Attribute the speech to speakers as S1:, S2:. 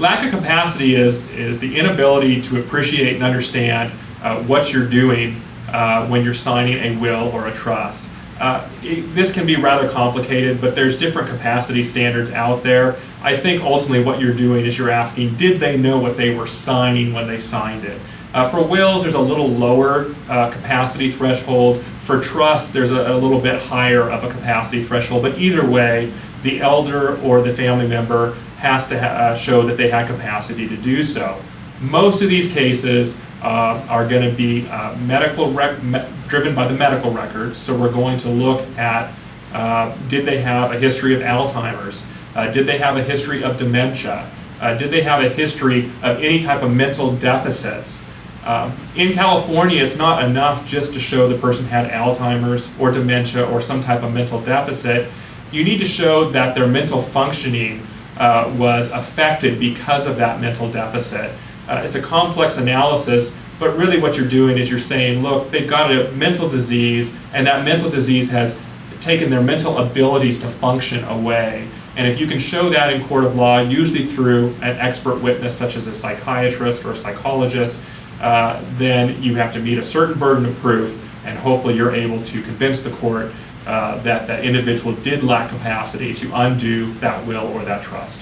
S1: Lack of capacity is the inability to appreciate and understand what you're doing when you're signing a will or a trust. This can be rather complicated, but there's different capacity standards out there. I think ultimately what you're doing is you're asking, did they know what they were signing when they signed it? For wills, there's a little lower capacity threshold. For trust, there's a little bit higher of a capacity threshold, but either way, the elder or the family member has to show that they had capacity to do so. Most of these cases are going to be driven by the medical records, so we're going to look at did they have a history of Alzheimer's? Did they have a history of dementia? Did they have a history of any type of mental deficits? In California, it's not enough just to show the person had Alzheimer's or dementia or some type of mental deficit. You need to show that their mental functioning was affected because of that mental deficit. It's a complex analysis, but really what you're doing is you're saying, look, they've got a mental disease, and that mental disease has taken their mental abilities to function away. And if you can show that in court of law, usually through an expert witness such as a psychiatrist or a psychologist, then you have to meet a certain burden of proof, and hopefully you're able to convince the court that that individual did lack capacity to undo that will or that trust.